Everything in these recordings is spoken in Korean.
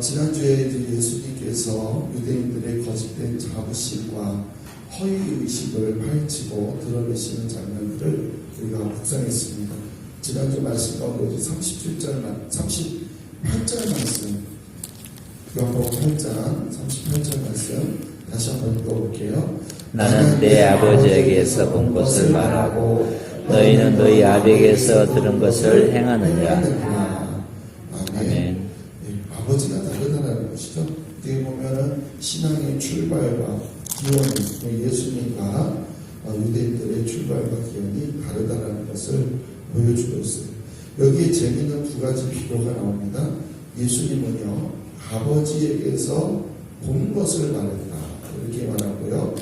지난주에 예수님께서 유대인들의 거짓된 자부심과 허위의식을 파헤치고 드러내시는 장면들을 우리가 묵상했습니다. 지난주 말씀 가운데 38절 말씀, 요한복음 8장 38절 말씀 다시 한번 읽어볼게요. 나는 내 아버지에게서 본 것을 말하고 너희는 너희 아비에게서 들은 것을 행하느니라. 아멘. 네, 아버지가 다르다는 것이죠. 어떻게 보면은 신앙의 출발과 기원이 예수님과 유대인들의 출발과 기원이 다르다는 것을 보여주고 있어요. 여기에 재미있는 두 가지 비교가 나옵니다. 예수님은요, 아버지에게서 본 것을 말했다, 이렇게 말하고요.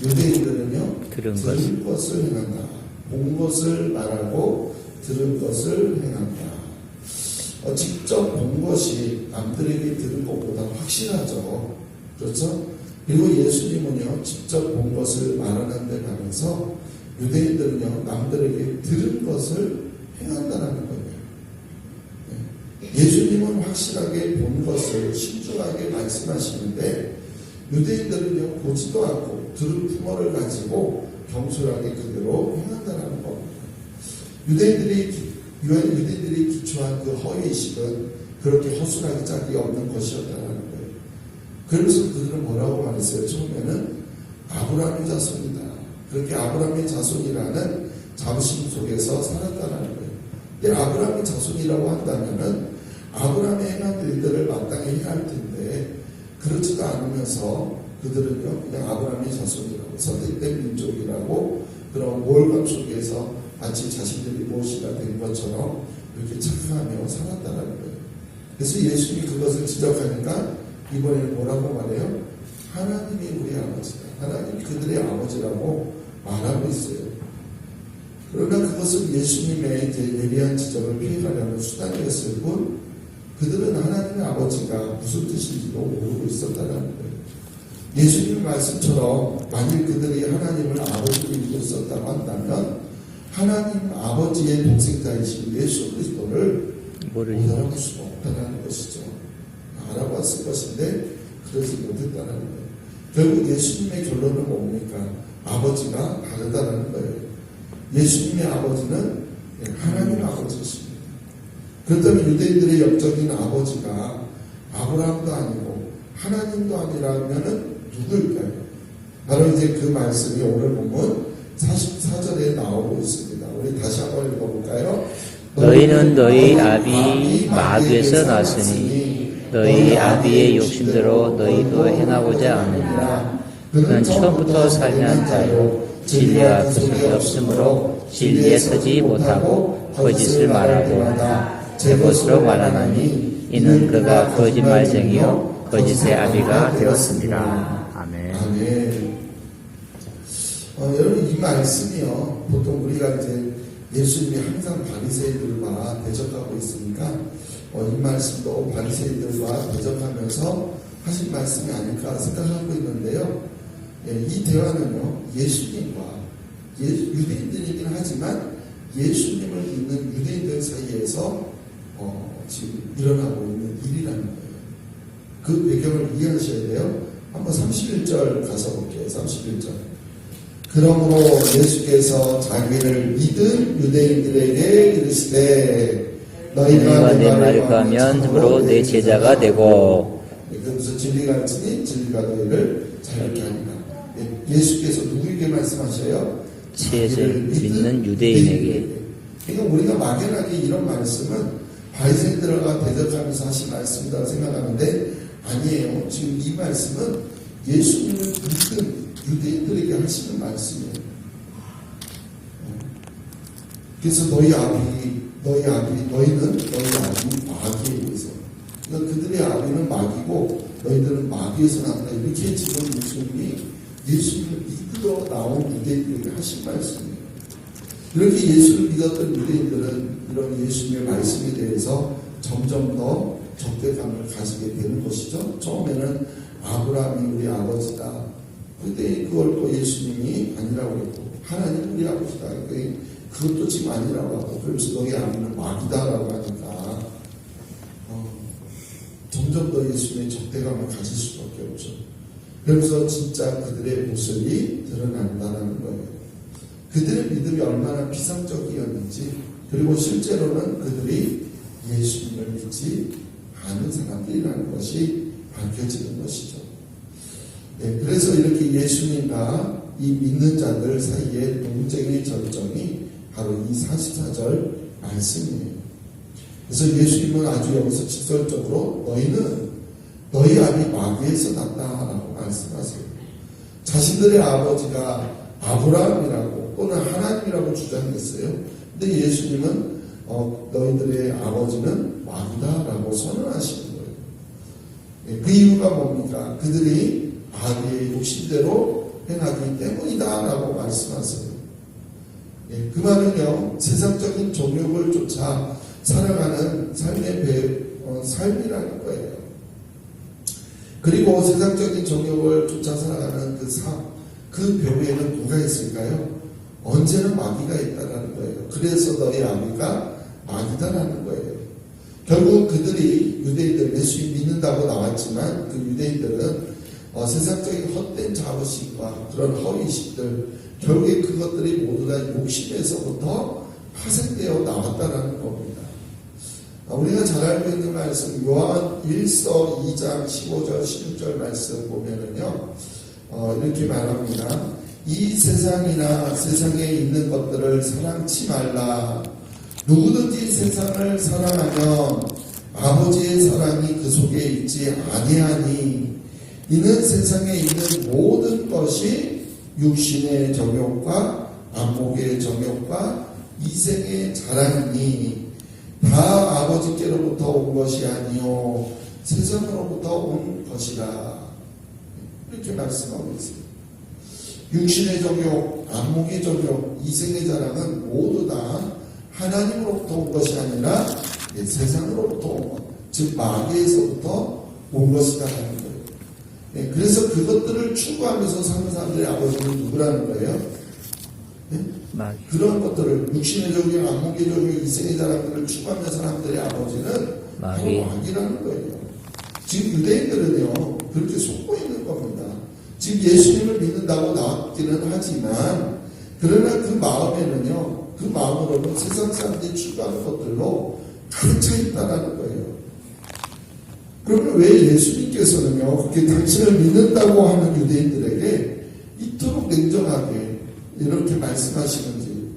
유대인들은요, 들은 것을 행한다. 본 것을 말하고 들은 것을 행한다. 직접 본 것이 남들에게 들은 것보다 확실하죠. 그렇죠? 그리고 예수님은요, 직접 본 것을 말하는 데 가면서 유대인들은요, 남들에게 들은 것을 행한다는 거예요. 예수님은 확실하게 본 것을 신중하게 말씀하시는데 유대인들은요, 보지도 않고 들은 풍어를 가지고 경솔하게 그대로 행한다는 겁니다. 유대인들이 기초한 그 허위의식은 그렇게 허술하게 짝이 없는 것이었다는 거예요. 그래서 그들은 뭐라고 말했어요? 처음에는 아브라함의 자손이다. 그렇게 아브라함의 자손이라는 자부심 속에서 살았다는 거예요. 근데 아브라함의 자손이라고 한다면은 아브라함의 행한 일들을 마땅히 해야 할 텐데 그렇지도 않으면서 그들은요, 그냥 아브라함의 자손이라고, 선택된 민족이라고 그런 우월감 속에서 마치 자신들이 무엇이가 된 것처럼 이렇게 착각하며 살았다는 거예요. 그래서 예수님이 그것을 지적하니까 이번에는 뭐라고 말해요? 하나님이 우리 아버지다. 하나님이 그들의 아버지라고 말하고 있어요. 그러나 그것은 예수님의 이제 예리한 지적을 피해가려는 수단이었을 뿐 그들은 하나님의 아버지가 무슨 뜻인지도 모르고 있었다는 거예요. 예수님 말씀처럼 만일 그들이 하나님을 아버지로 믿고 있었다고 한다면 하나님 아버지의 동생자이신 예수 그리스도를 못 알아볼 수가 없다는 것이죠. 알아봤을 것인데 그러지 못했다는 거예요. 결국 예수님의 결론은 뭡니까? 아버지가 다르다는 거예요. 예수님의 아버지는 하나님 아버지이십니다. 그렇다면 유대인들의 영적인 아버지가 아브라함도 아니고 하나님도 아니라면은 누구일까요? 바로 이제 그 말씀이 오늘 보면 44절에 나오고 있습니다. 우리 다시 한번 읽어볼까요? 너희는 너희 아비 마귀에서 났으니 너희 아비의 욕심대로 너희도 행하고자 하느니라. 그는 처음부터 살인한 자요 진리가 그 속에 없으므로 진리에 서지 못하고 거짓을 말하고 제 것으로 말하나니 이는 그가 거짓말쟁이요 거짓의 아비가 되었습니다. 아멘. 아멘. 여러분 이 말씀이요, 보통 우리가 이제 예수님이 항상 바리새인들과 대적하고 있으니까 이 말씀도 바리새인들과 대적하면서 하신 말씀이 아닐까 생각하고 있는데요. 이 대화는요, 예수님과 유대인들이긴 하지만 예수님을 믿는 유대인들 사이에서 지금 일어나고 있는 일이라는 거예요. 그 배경을 이해하셔야 돼요. 한번 31절 가서 볼게요. 31절. 그러므로 예수께서 자기를 믿은 유대인들에게 이르시되 너희가 내 말을 가면 참으로 내 제자가 되고. 그래서 진리 가르치니 진리가 너희를 자유케 하리라. 예수께서 누구에게 말씀하셔요? 자기를 믿는 유대인에게. 그러니까 우리가 막연하게 이런 말씀은 바리새인들과 대적하면서 하신 말씀이라고 생각하는데 아니에요. 지금 이 말씀은 예수님을 믿는 유대인들에게 하시는 말씀이에요. 그래서 너희는 너희 아비 마귀에 의해서, 그러니까 그들의 아비는 마귀고 너희들은 마귀에서 나온다, 이렇게 지금 예수님을 믿으러 나온 유대인들에게 하신 말씀이에요. 이렇게 예수를 믿었던 유대인들은 이런 예수님의 말씀에 대해서 점점 더 적대감을 가지게 되는 것이죠. 처음에는 아브라함이 우리 아버지다. 그때 그걸 또 예수님이 아니라고 했고, 하나님 우리 아버지다. 그것도 지금 아니라고 하고, 그래서 너희 아비는 마귀다라고 하니까 점점 더 예수님의 적대감을 가질 수밖에 없죠. 그래서 진짜 그들의 모습이 드러난다는 거예요. 그들의 믿음이 얼마나 비상적이었는지, 그리고 실제로는 그들이 예수님을 믿지 않은 사람들이라는 것이 밝혀지는 것이죠. 그래서 이렇게 예수님과 이 믿는 자들 사이의 논쟁의 절정이 바로 이 44절 말씀이에요. 그래서 예수님은 아주 여기서 직설적으로 너희는 너희 아비 마귀에서 났다라고 말씀하세요. 자신들의 아버지가 아브라함이라고 또는 하나님이라고 주장했어요. 근데 예수님은 너희들의 아버지는 마귀다라고 선언하시는 거예요. 그 이유가 뭡니까? 그들이 아비의 욕심대로 행하기 때문이다라고 말씀하세요. 그 말은요, 세상적인 정욕을 쫓아 살아가는 삶의 삶이라는 거예요. 그리고 세상적인 정욕을 쫓아 살아가는 그 벽에는 누가 있을까요? 언제나 마귀가 있다라는 거예요. 그래서 너희 아비가 마귀다라는 거예요. 결국 그들이 유대인들 예수님 믿는다고 나왔지만 그 유대인들은 세상적인 헛된 자부심과 그런 허위식들, 결국에 그것들이 모두 다 욕심에서부터 파생되어 나왔다라는 겁니다. 우리가 잘 알고 있는 말씀, 요한 1서 2장 15절 16절 말씀 보면은요, 이렇게 말합니다. 이 세상이나 세상에 있는 것들을 사랑치 말라. 누구든지 세상을 사랑하면 아버지의 사랑이 그 속에 있지 아니하니, 이는 세상에 있는 모든 것이 육신의 정욕과 안목의 정욕과 이생의 자랑이니 다 아버지께로부터 온 것이 아니요 세상으로부터 온 것이라. 이렇게 말씀하고 있습니다. 육신의 정욕, 안목의 정욕, 이생의 자랑은 모두 다 하나님으로부터 온 것이 아니라 세상으로부터 온 것, 즉 마귀에서부터 온 것이라는 거예요. 그래서 그것들을 추구하면서 사는 사람들의 아버지는 누구라는 거예요? 그런 것들을 육신의 정욕, 안목의 정욕, 이생의 자랑들을 추구하는 사람들의 아버지는 바로 마귀라는 거예요. 지금 유대인들은요 그렇게 속고 있는 겁니다. 지금 예수님을 믿는다고 나왔기는 하지만 그러나 그 마음에는요, 그 마음으로는 세상 사람들이 추구하는 것들로 가득 차 있다는 거예요. 그러면 왜 예수님께서는요 그렇게 당신을 믿는다고 하는 유대인들에게 이토록 냉정하게 이렇게 말씀하시는지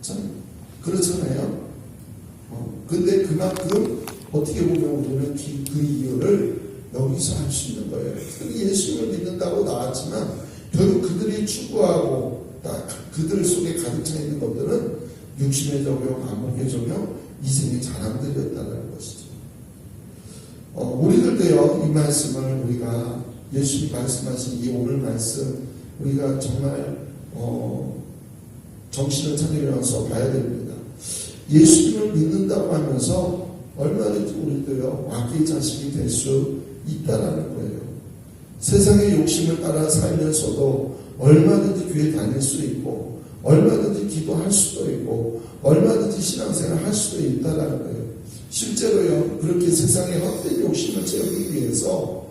참 그렇잖아요. 근데 그만큼 어떻게 보면 우리는 그 이유를 여기서 할 수 있는 거예요. 예수님을 믿는다고 나왔지만 결국 그들이 추구하고 그들 속에 가득 차 있는 것들은 육신의 정욕, 안목의 정욕, 이생의 자랑들이었다는 것이죠. 우리들도요 이 말씀을 우리가 예수님 말씀하신 이 오늘 말씀 우리가 정말 정신을 차리면서 봐야 됩니다. 예수님을 믿는다고 하면서 얼마든지 우리도요 마귀의 자식이 될 수 있다라는 거예요. 세상의 욕심을 따라 살면서도 얼마든지 교회 다닐 수 있고 얼마든지 기도할 수도 있고 얼마든지 신앙생활 할 수도 있다라는 거예요. 실제로요 그렇게 세상의 헛된 욕심을 채우기 위해서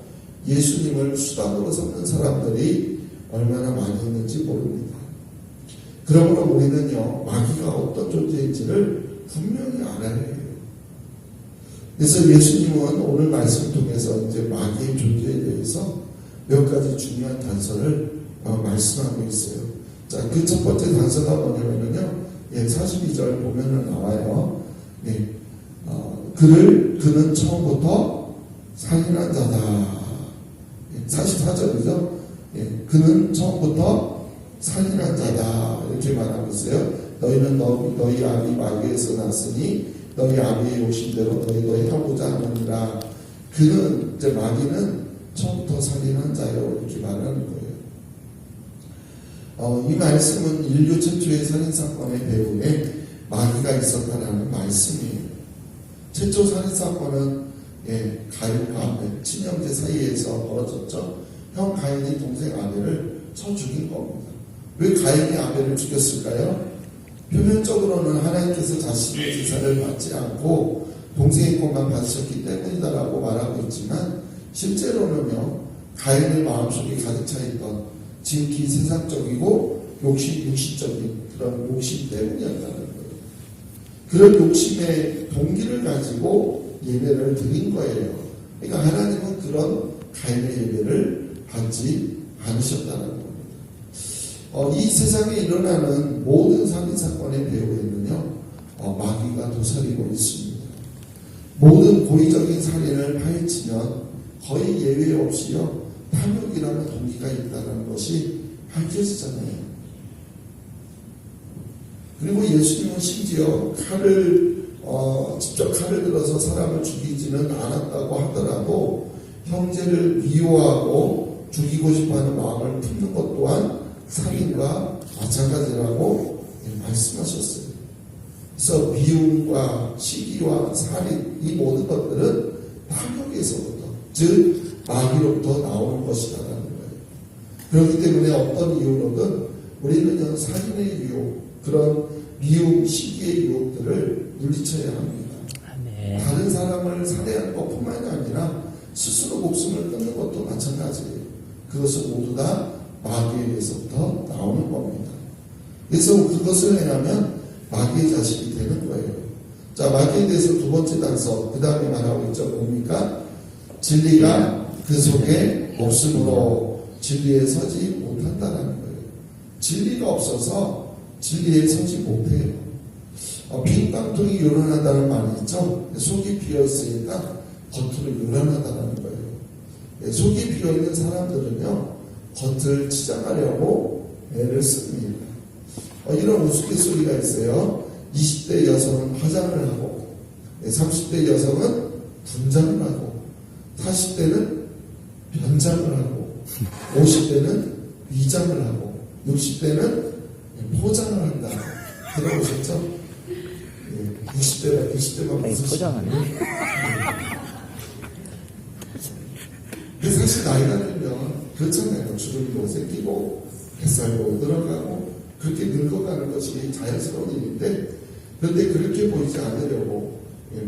예수님을 수단으로 삼는 사람들이 얼마나 많이 있는지 모릅니다. 그러므로 우리는요 마귀가 어떤 존재인지를 분명히 알아야 해요. 그래서 예수님은 오늘 말씀을 통해서 이제 마귀의 존재에 대해서 몇 가지 중요한 단서를 말씀하고 있어요. 자, 그 첫 번째 단서가 뭐냐면요, 42절 보면은 나와요. 그는 처음부터 살인한 자다. 44절이죠. 그는 처음부터 살인한 자다. 이렇게 말하고 있어요. 너희는 너희 아비 마귀에서 났으니 너희 아비의 욕심대로 너희도 해보자 하느니라. 그는 이제 마귀는 처음부터 살인한 자요 이렇게 말하는 거예요. 이 말씀은 인류 최초의 살인사건의 배후에 마귀가 있었다라는 말씀이에요. 최초 살인사건은 가인과 아벨 친형제 사이에서 벌어졌죠. 형 가인이 동생 아벨을 쳐 죽인 겁니다. 왜 가인이 아벨을 죽였을까요? 표면적으로는 하나님께서 자신의 제사를 받지 않고 동생의 것만 받으셨기 때문이다라고 말하고 있지만 실제로는요 가인의 마음속에 가득 차 있던 지극히 세상적이고 육신적인 그런 욕심 때문이었다는 거예요. 그런 욕심의 동기를 가지고 예배를 드린 거예요. 그러니까 하나님은 그런 가인의 예배를 받지 않으셨다는 겁니다. 이 세상에 일어나는 모든 살인사건의 배후에는요 마귀가 도사리고 있습니다. 모든 고의적인 살인을 파헤치면 거의 예외 없이요 탐욕이라는 동기가 있다는 것이 밝혀지잖아요. 그리고 예수님은 심지어 직접 칼을 들어서 사람을 죽이지는 않았다고 하더라도 형제를 미워하고 죽이고 싶어하는 마음을 품는 것 또한 살인과 마찬가지라고 말씀하셨어요. 그래서 미움과 시기와 살인 이 모든 것들은 탐욕에서부터 즉 마귀로부터 나오는 것이다라는 거예요. 그렇기 때문에 어떤 이유로든 우리는 살인의 유혹 그런 미움 시기의 유혹들을 물리쳐야 합니다. 아멘. 다른 사람을 살해하는 것뿐만이 아니라 스스로 목숨을 끊는 것도 마찬가지예요. 그것은 모두 다 마귀에게서부터 나오는 겁니다. 그래서 그것을 행하면 마귀의 자식이 되는 거예요. 자, 마귀에 대해서 두 번째 단서, 그 다음에 말하고 있죠. 뭡니까? 진리가 그 속에 없으므로 진리에 서지 못한다는 거예요. 진리가 없어서 진리에 서지 못해요. 빈 깡통이 요란하다는 말이 있죠. 속이 비어있으니까 겉으로 요란하다는 거예요. 속이 비어있는 사람들은요 겉을 치장하려고 애를 씁니다. 이런 우스갯소리가 있어요. 20대 여성은 화장을 하고 30대 여성은 분장을 하고 40대는 변장을 하고 50대는 위장을 하고 60대는 포장을 한다. 들어보셨죠? 60대가 20대가 아니, 포장하네. 근데 사실 나이가 들면 그렇잖아요. 주름도 생기고 뱃살도 늘어가고 그렇게 늙어가는 것이 자연스러운 일인데 그런데 그렇게 보이지 않으려고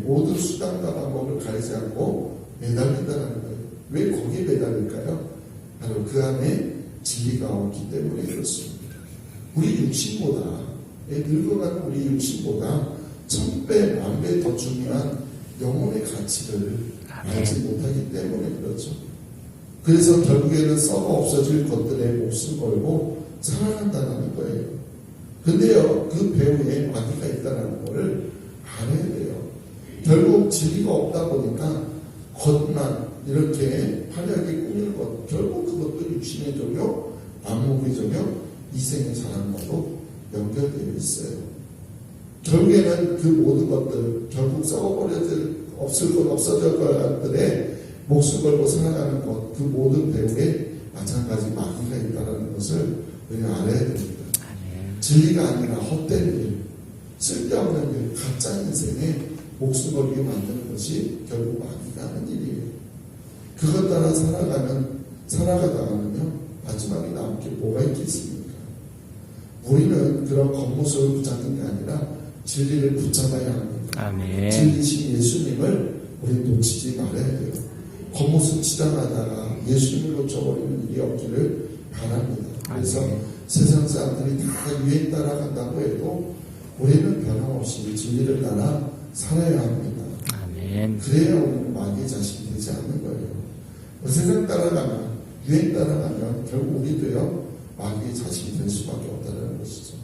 모든 수단과 방법을 가리지 않고 매달린다는 거예요. 왜 거기에 매달릴까요? 바로 그 안에 진리가 없기 때문에 그렇습니다. 우리 육신보다 늙어가는 우리 육신보다 1000배, 1000배 더 중요한 영혼의 가치를 알지 못하기 때문에 그렇죠. 그래서 결국에는 썩어 없어질 것들에 목숨 걸고 살아간다는 거예요. 근데요, 그 배후에 마귀가 있다는 것을 알아야 돼요. 결국 진리가 없다 보니까 겉만 이렇게 화려하게 꾸미는 것, 결국 그것도 육신의 종교, 안목의 종교, 이생의 자랑과도 연결되어 있어요. 결국에는 그 모든 것들, 결국 썩어버려질, 없어질 것들에 목숨 걸고 살아가는 것, 그 모든 배후에 마찬가지 마귀가 있다는 것을 우리가 알아야 됩니다. 진리가 아니라 헛된 일, 쓸데없는 일, 가짜 인생에 목숨 걸게 만드는 것이 결국 마귀가 하는 일이에요. 그것 따라 살아가다가는요, 마지막에 남을 게 뭐가 있겠습니까? 우리는 그런 겉모습을 붙잡는 게 아니라 진리를 붙잡아야 합니다. 아멘. 진리신 예수님을 우리 놓치지 말아야 돼요. 겉모습 치장하다가 예수님을 놓쳐버리는 일이 없기를 바랍니다. 그래서 세상 사람들이 다 유행 따라간다고 해도 우리는 변함없이 진리를 따라 살아야 합니다. 아멘. 그래야 우리는 마귀의 자식이 되지 않는 거예요. 세상 따라가면, 유행 따라가면 결국 우리도요 마귀의 자식이 될 수밖에 없다는 것이죠.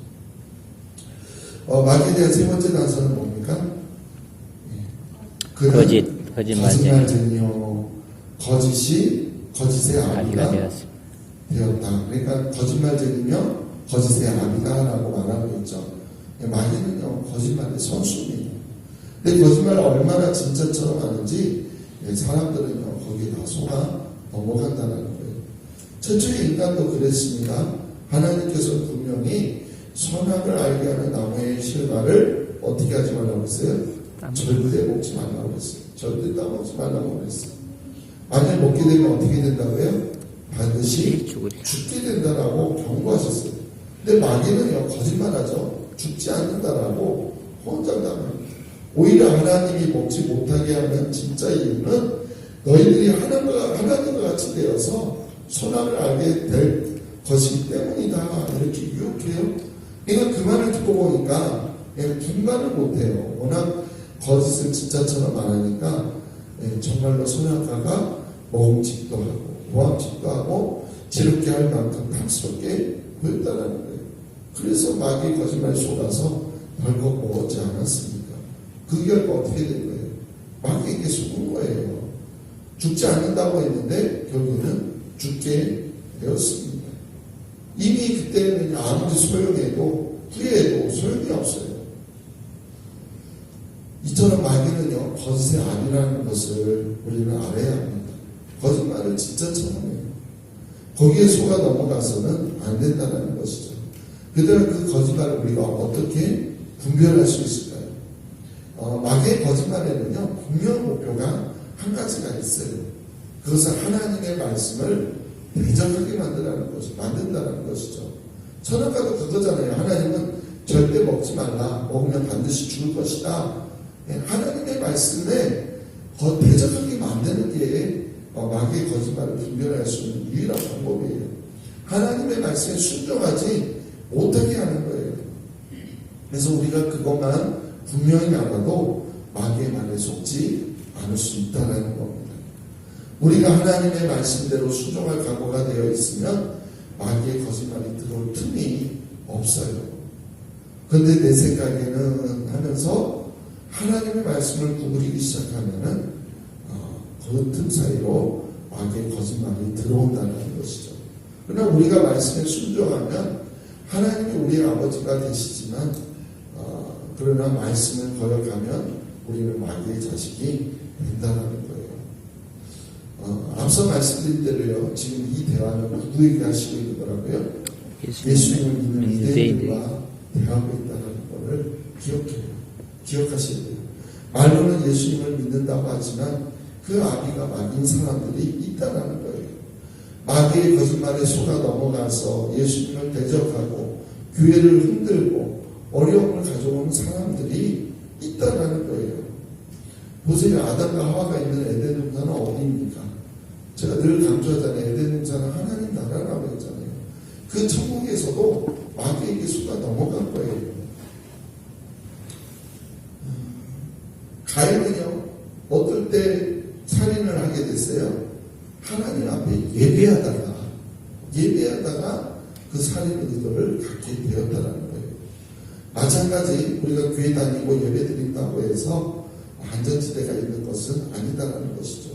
마귀에 대한 세 번째 단서는 뭡니까? 거짓말쟁이요. 거짓의 아비가 되었다. 그러니까 거짓말쟁이며 거짓의 아비다라고 말하고 있죠. 마귀는요 거짓말의 선수입니다. 근데 거짓말을 얼마나 진짜처럼 하는지 사람들은요 거기에 다 속아 넘어간다는 거예요. 최초의 인간도 그랬습니다. 하나님께서 분명히 선악을 알게 하는 나무의 실과를 어떻게 하지 말라고 했어요? 절대 먹지 말라고 했어요. 절대 따먹지 말라고 했어요. 만약 먹게 되면 어떻게 된다고요? 반드시 죽게 된다라고 경고하셨어요. 근데 마귀는요 거짓말하죠. 죽지 않는다라고 혼장당합니다. 오히려 하나님이 먹지 못하게 하는 진짜 이유는 너희들이 하나님과 같이 되어서 선악을 알게 될 것이기 때문이다. 이렇게 유혹해요. 그러니까 그 말을 듣고 보니까 분간을 못해요. 워낙 거짓을 진짜처럼 말하니까 정말로 선악과가 먹음직도 하고 보암직도 하고 지럽게 할 만큼 탐스럽게 보였다는 거예요. 그래서 마귀의 거짓말에 속아서 벌컥 먹었지 않았습니까? 그 결과 어떻게 된 거예요? 마귀에게 속은 거예요. 죽지 않는다고 했는데 결국에는 죽게 되었습니다. 이미 그때는 아무리 소용해도 후회해도 소용이 없어요. 이처럼 마귀는요 거짓의 아니라는 것을 우리는 알아야 합니다. 거짓말을 진짜처럼 해요. 거기에 속아 넘어가서는 안 된다는 것이죠. 그들은 그 거짓말을 우리가 어떻게 분별할 수 있을까요? 마귀의 거짓말에는요 분명 목표가 한 가지가 있어요. 그것은 하나님의 말씀을 대적하게 만든다는 것이죠. 선악과도 그거잖아요. 하나님은 절대 먹지 말라. 먹으면 반드시 죽을 것이다. 하나님의 말씀에 대적하게 만드는 게 마귀의 거짓말을 분별할 수 있는 유일한 방법이에요. 하나님의 말씀에 순종하지 못하게 하는 거예요. 그래서 우리가 그것만 분명히 알아도 마귀의 말에 속지 않을 수 있다는 겁니다. 우리가 하나님의 말씀대로 순종할 각오가 되어 있으면 마귀의 거짓말이 들어올 틈이 없어요. 그런데 내 생각에는 하면서 하나님의 말씀을 구부리기 시작하면은 그 틈 사이로 마귀의 거짓말이 들어온다는 것이죠. 그러나 우리가 말씀에 순종하면 하나님이 우리의 아버지가 되시지만 그러나 말씀을 거역하면 우리는 마귀의 자식이 된다는 거예요. 앞서 말씀드린 대로요. 지금 이 대화는 누구에게 하시고 있는 거라고요? 예수님을 믿는 유대인들과 대하고 있다는 것을 기억하셔야 돼요. 말로는 예수님을 믿는다고 하지만 그 아비가 마귀인 사람들이 있다는 거예요. 마귀의 거짓말에 속아 넘어가서 예수님을 대적하고 교회를 흔들고 어려움을 가져오는 사람들이 있다는 거예요. 보세요. 아담과 하와가 있는 에덴 동산은 어디입니까? 제가 늘 강조하잖아요. 에덴 동산은 하나님 나라라고 했잖아요. 그 천국에서도 마귀에게 속아 넘어간 거예요. 가인은요, 어떨 때 살인을 하게 됐어요? 하나님 앞에 예배하다가 그 살인 의도를 갖게 되었다는 거예요. 마찬가지 우리가 교회 다니고 예배 드린다고 해서 안전지대가 있는 것은 아니다라는 것이죠.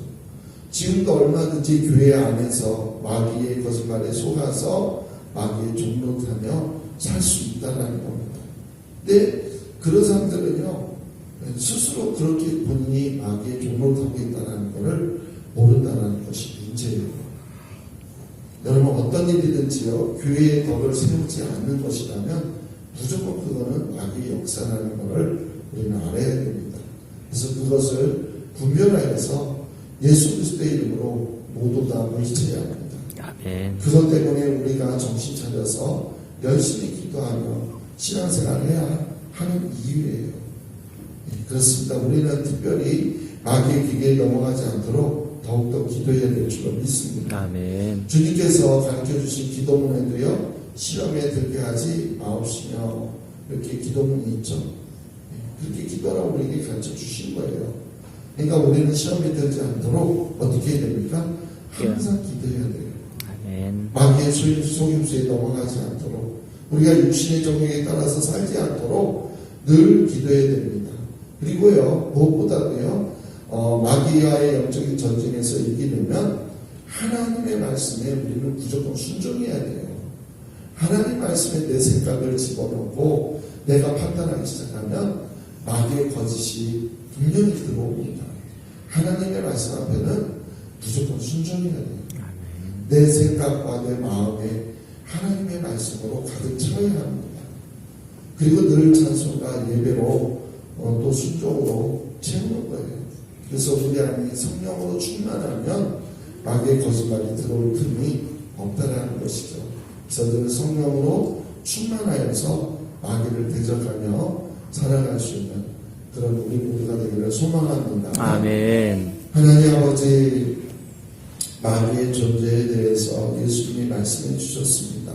지금도 얼마든지 교회 안에서 마귀의 거짓말에 속아서 마귀의 종노릇하며 살 수 있다라는 겁니다. 근데 그런 사람들은요 스스로 그렇게 본인이 마귀의 종노릇하고 있다는 것을 모른다는 것이 문제예요. 여러분 어떤 일이든지요 교회의 덕을 세우지 않는 것이라면 무조건 그거는 마귀의 역사라는 것을 우리는 알아야 됩니다. 그래서 그것을 분별하여서 예수 그리스도의 이름으로 모두 다 물리쳐야 합니다. 아멘. 그것 때문에 우리가 정신 차려서 열심히 기도하며 신앙생활을 해야 하는 이유예요. 그렇습니다. 우리는 특별히 마귀의 기계에 넘어가지 않도록 더욱더 기도해야 될 줄로 믿습니다. 아멘. 주님께서 가르쳐주신 기도문에도요 시험에 들게 하지 마옵시며 이렇게 기도문이 있죠. 그렇게 기도하라고 우리에게 가르쳐 주신 거예요. 그러니까 우리는 시험에 들지 않도록 어떻게 해야 됩니까? 항상 기도해야 돼요. 아멘. 마귀의 속임수에 넘어가지 않도록 우리가 육신의 정욕에 따라서 살지 않도록 늘 기도해야 됩니다. 그리고요 무엇보다도요 마귀와의 영적인 전쟁에서 이기려면 하나님의 말씀에 우리는 무조건 순종해야 돼요. 하나님 말씀에 내 생각을 집어넣고 내가 판단하기 시작하면 마귀의 거짓이 분명히 들어옵니다. 하나님의 말씀 앞에는 무조건 순종해야 돼요. 내 생각과 내 마음에 하나님의 말씀으로 가득 채워야 합니다. 그리고 늘 찬송과 예배로 또 순종으로 채우는 거예요. 그래서 우리 안에 성령으로 충만하면 마귀의 거짓말이 들어올 틈이 없다라는 것이죠. 그래서 늘 성령으로 충만하여서 마귀를 대적하며 살아갈 수 있는 그런 우리 모두가 되기를 소망합니다. 아멘. 하나님 아버지, 마귀의 존재에 대해서 예수님이 말씀해 주셨습니다.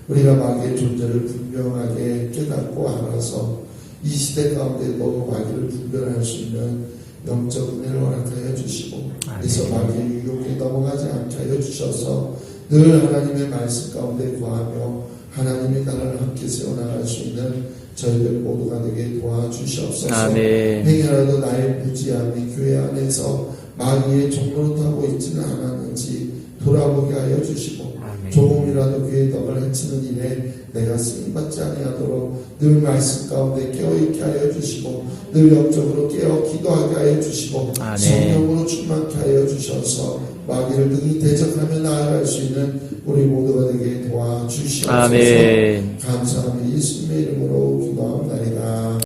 우리가 마귀의 존재를 분명하게 깨닫고 알아서 이 시대 가운데도 마귀를 분별할 수 있는 영적 은혜를 허락하여 주시고, 그래서 마귀의 유혹에 넘어가지 않게 하여 주셔서 늘 하나님의 말씀 가운데 구하며 하나님의 나라를 함께 세워나갈 수 있는 저희들 모두가 되게 도와주시옵소서. 아멘. 행여라도 나의 무지함이 교회 안에서 마귀의 종로를 타고 있지는 않았는지 돌아보게 하여 주시고, 아멘. 조금이라도 교회의 덕을 해치는 일에 내가 쓰임받지 아니하도록 늘 말씀 가운데 깨어있게 하여 주시고, 늘 영적으로 깨어 기도하게 하여 주시고, 아멘. 성령으로 충만케 하여 주셔서 마귀를 능히 대적하며 나아갈 수 있는 우리 모두가 되게 도와주시옵소서. 아멘. 감사하며 예수님의 이름으로 기도합니다.